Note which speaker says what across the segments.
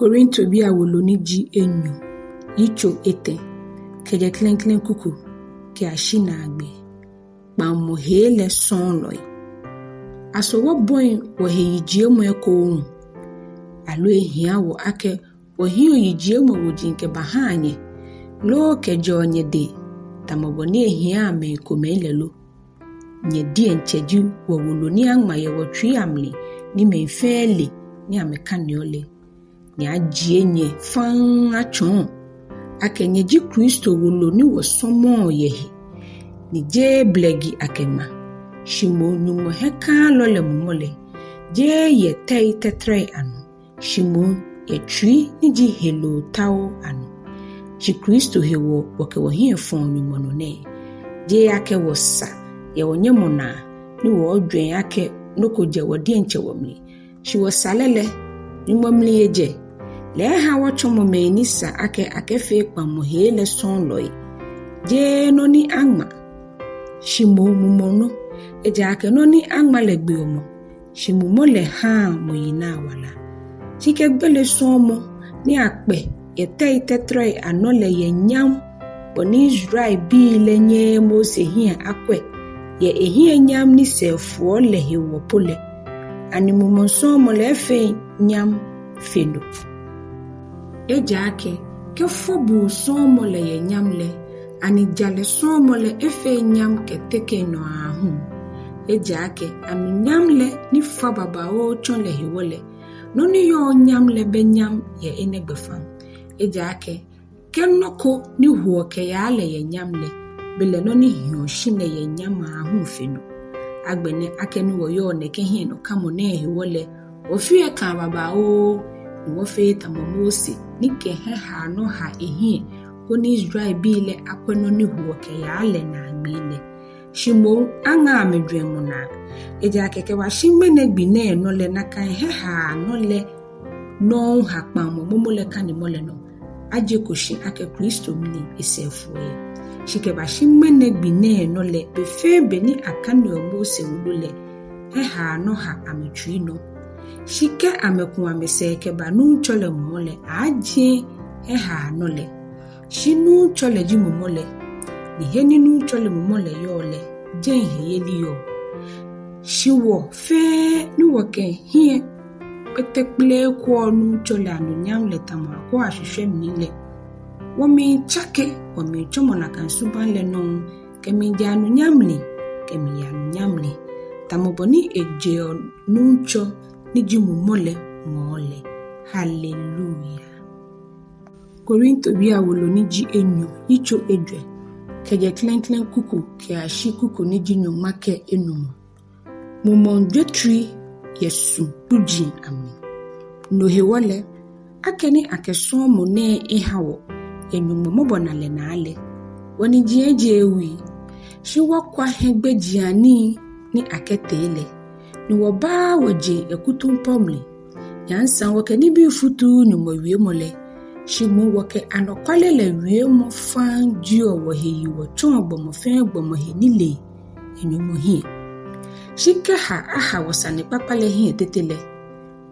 Speaker 1: Korinto bi awoloni ji enyo yicho ete keje klenklen kuku ke ashina agbe pa mo hele son loy aso wo boy wo heyijie mo eko alo ehia wo ake wo hio yijie mo wojinke bahanye lo keje onye de tamoboni ehia me komelelo nye di encheju wo woloni anma ye wo twi amle ni menfele ni amekaniole ni ajie nye fan achon akenye ji Kristo woloni wo somo yehi ni je blegi akema shimo nyumo heka lole mumole je ye tei tetre anu shimo ye twi ni ji helo tao anu ji Kristo hewo woke wo hie fon nyumo no ne je ake wo sa ye wonye mona ni wo odwen ake noko je wodi enche womli shi wo salele ni momli yeje le ha wo chomo me ni sa ake fe pa mo hele son loy je no ni angma shimo mumono eje ake no ni angma le gbe omo shimo mo le ha mo yina wala chike gbele somo ni akpe ye tei tetre anole ye nyam boni Israel bi le nye mo se hia akwe ye ehia nyam ni sefo le hewo pole animu monsomo le fe nyam fendo eje ake ke fobu somo le ye nyam le ani jale somo le efe nyam ke teke no ahu eje ake ami nyam le ni fa baba o chon le hewole no ni yo nyam le be nyam ye enegbefam eje ake ke noko ni huo ke ya le ye nyam le bele no ni hio shine ye nyam ahu fendo agbene ake ni wo yo ne ke hie no kamo ne hewole ofie kan baba o ni wo fe tamomose ni ke ha no ha ehie oni Israel bile akweno ni huo ke ya le na agbile shimo anga amedwemu na eja keke wa shimene gbine no le na kan ha no le no ha pamo momole kan ni mole no aje koshi ake Kristo mni esefu ye shike ba shimene gbine no le be febe ni akane omose wulule ha no ha ametwi no shike ameku ameseke ba nu chole mole aje ha no le shinu chole ji mumole ni heni nu chole mumole yole jen heyeli yo shiwo fe ni woke hie petekple ko nu chole anu nyam le tamwa ko ahwehwe mnile womi chake womi chomo na kansuban le no kemi janu nyamli kemi yanu nyamli tamoboni eje nu cho ni ji mumole mole hallelujah. Korinto bi awoloni ji enyo yicho edwe keje klenklen kuku ke ashi kuku ni ji nyoma ke enumu mumondwetri yesu tuji ami no hewole akeni akeso mo ne ehawo enumu mobona le na ale woni ji eje ewi shi wakwa hegbe jiani ni aketele ni woba waje ekutumpomli yansan wakani bi futu ni mowie mole shimu woke anokwale le wie mo fan dio wo heyi wo chon gbomo fen gbomo he nile enyumo hi shike ha aha wosane papale hi tetele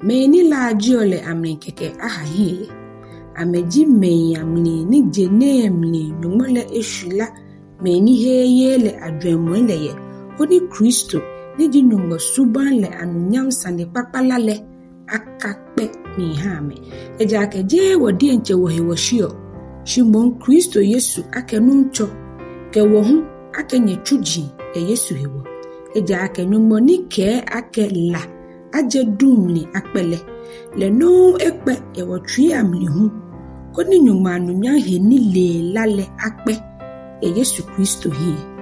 Speaker 1: me ni la jiole amrin keke aha hi ameji me amni ni jene amni nyumole eshula me ni heyele adwemo leye oni Kristo ni jinyumo suban le anunyam sane papala le akakpe mi hame eja ke je wodi enche wo hewo shio shimon Kristo Yesu ake nuncho ke wo hu ake nyechuji Yesu hewo eja ke nyumo ni ke ake la aje dumli akpele le no ekpe e wo twi amli hu ko ni nyumo anunya he ni le lale akpe Yesu Kristo hi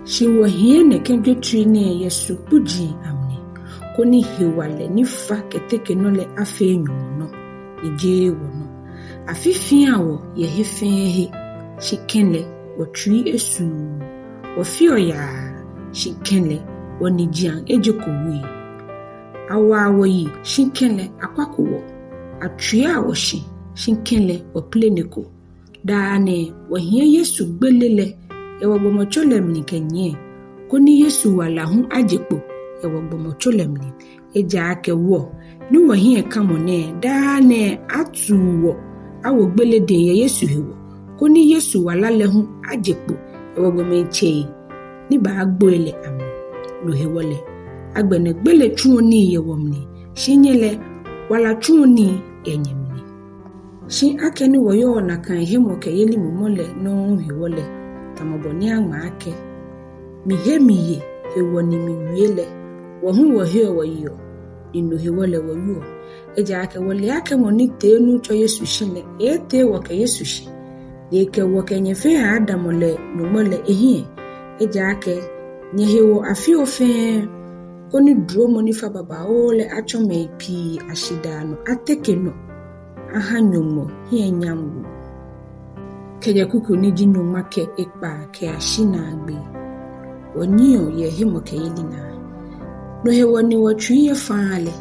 Speaker 1: shi wo hie ne kenje twi ne Yesu puji amni koni hewale ni fa keteke no le afe nyumo no ije wono afifi awo ye hefehe shikenle wotri esu ofio ya shikenle woni jian ejekowi awa yi shikenle akwakowo atri awo shikenle opleneko dane wo hie Yesu gbelele e wo bomochole mnikenye koni Yesu wala hu ajepo ewo gbomo cholemli eja ake wo ni wo hie kamo ne da ne atu wo awo gbele de ye Yesu hewo ko ni Yesu walale hu ajepo ewo me che ni ba agboele am no hewole agbene gbele tuo ni ye womni shinyele wala tuo ni enyemni shi akeni wo yo na kan hemo ke yeli mumole no hewole tamoboni ama ake mi hemiye hewo ni mi wiele wo hu wo he wo yo inu hewole wo yo eja ake wole ake moni te nu cho Yesu shine ete wo ke Yesu shi yeke wo ke nyefe adamole numole ehie eja ake nye hewo afi ofe koni dromo ni fa baba ole achome pi ashidano atekeno aha nyomo hie nyambu keje kuku ni jinyoma ke ekpa ke ashina agbe wonio ye hemo ke yelina no hewo ni wotwi ye faale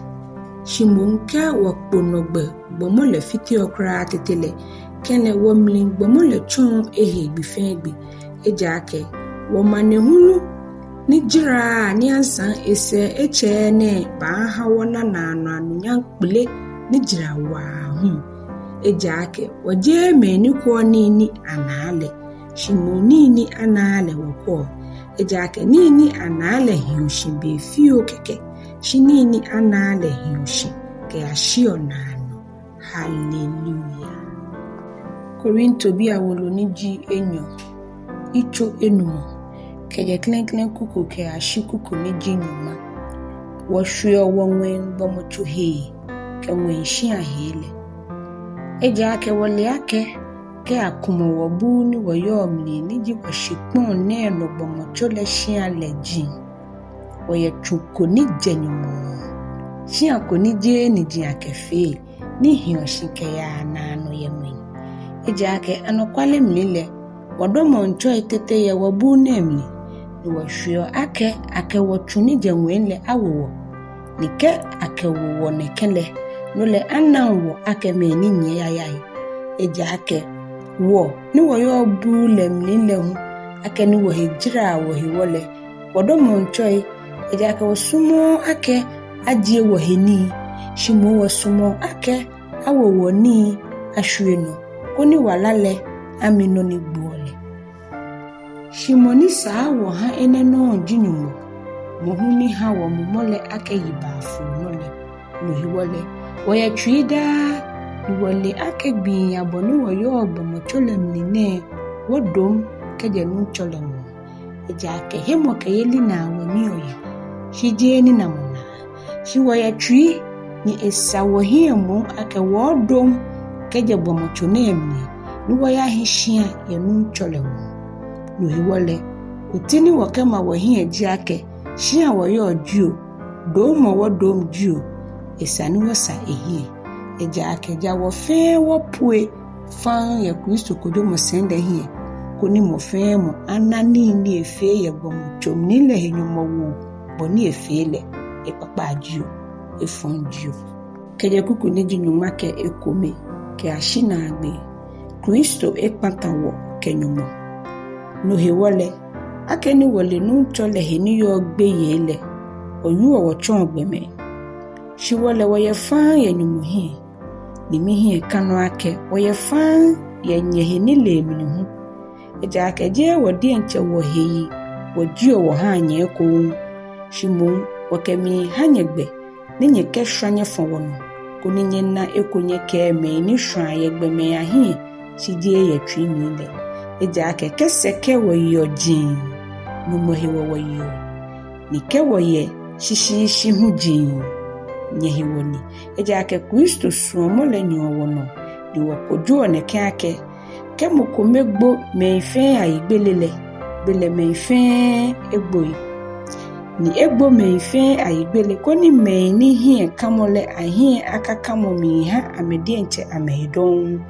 Speaker 1: shimunka wakponogbe gbomole fiti okra tetele kene womlin gbomole chon ehe gbifegbe eja ake wo manehunu ni jira ni ansan ese eche ne ba ha wona na anu nyankple ni jira wa hu eja ake woje meni ko ni anale shimoni ni anale woko eja ake ni anale hiushi be fio keke shinini anale hiushi ke ashio nano hallelujah Korinto bi awolo ni ji enyo icho enumo keje klenklen kuku ke ashikuku ni ji nyuma wo hwe wonwen bomocho he ke wen shi ahele eja ke wole ake ke akumo wo bu ni wo yo mni ni ji wo shipon ne no bomocho le shi aleji wo ye chuko ni jenyumo shi akoni je ni ji akefe ni hiyoshike ya nano yemen eja ake anokwale mlile wodomo ncho etete ye wabu nemli ni wahweo ake wotuni jenwenle awowo nike ake wowo nekele nole ananwo ake meni nye yayai eja ake wo ni woyo bu lemlile hu ake ni wo hejira wo hiwole wodomo ncho eja ake wosumo ake ajie wo heni shimo wosumo ake awowo ni ahweno koni walale amino ni gbuole shimoni saa wo ha eneno jinyumo mohuni ha wo mumole ake yibafu nole no hiwole wo ya twida ni wole ake gbin aboni wo yo obomochole mnine wodom keje nu cholemo eja ake hemo ke yeli na woni oye shije ni na mona shi wo ya twi ni esa wo hiemo ake wodom keje bomochone emni ni wo ya hishia ye nu cholemo no hiwole utini wakema wo hie ji ake shia wo yo juo domo wo dom juo esani wo sa ehie eja ake ja wo fe wo pue fan ya Kristo kodo mo sende hie koni mo fe mo anani ni efe ye bomochom ni le henyomo wo boni efele e papa juo e fon juo keje kuku ni jinyuma ke ekome ke ashina agbe Kristo ekpantawo kenyomo no hewole akeni wole nu chole heni yo gbe yele oyu owo chon gbeme shi wole wo ye fan ye nyumu hi ni mi hi kanu ake wo ye fan ye nye heni le mi hu eja ake je wo di enche wo heyi wo ji owo ha nye ko shi mu wo kemi ha nye gbe ni nye ke hwanye fon wono ko ni nye na ekonye ke me ni hwan ye gbe me ya hi shi die ye twi mi le eja ake kese ke wo yo jin no mo hewo wo yo ni ke wo ye shishi hu jin nye hewo ni eja ake Kristo suomo le nyi wo no ni wo kojo ne ke ake ke mo ko megbo me ife ayigbelele bele me ife egbo ni egbo me ife ayigbele ko ni me ni hie kamole ahie aka kamo mi ha amede enche amedon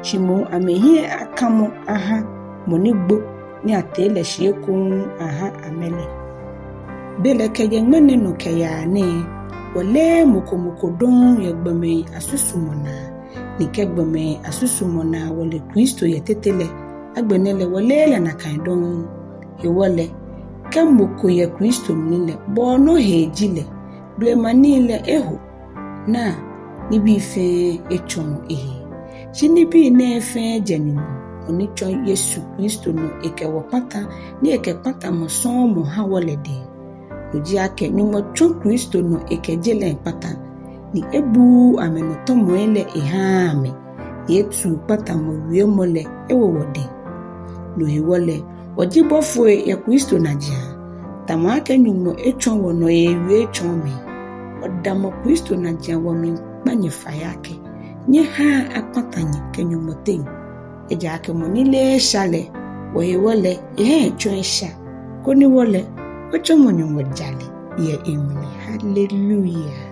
Speaker 1: shimo amehie akamo aha monigbo ni atele shiekun aha amele bele keje ngmene no keya ne wole mukomoko don yegbeme asusumona ni kegbeme asusumona wole Kristo yetetele agbenele wole le na kaidon yewole kemoko ye Kristo mnile bono hejile blemanile eho na nibi fe echon Jinibi ne fe jenu onichon Yesu Kristo no ekewo pata ni ekepata mo son mo hawolede oji ake nyumo chon Kristo no ekejele pata ni ebu amenoto moele ehame yetu pata mo wie mole ewowode lo hiwole ojibofo ya Kristo naja tamake nyumo echon wono ewie echon me odamo Kristo naja wo mi panyefa yake nye ha akpatanye kenyumote eja ake monile shale wo hiwole echon sha koni wole ocho monyo wajale ye emini hallelujah.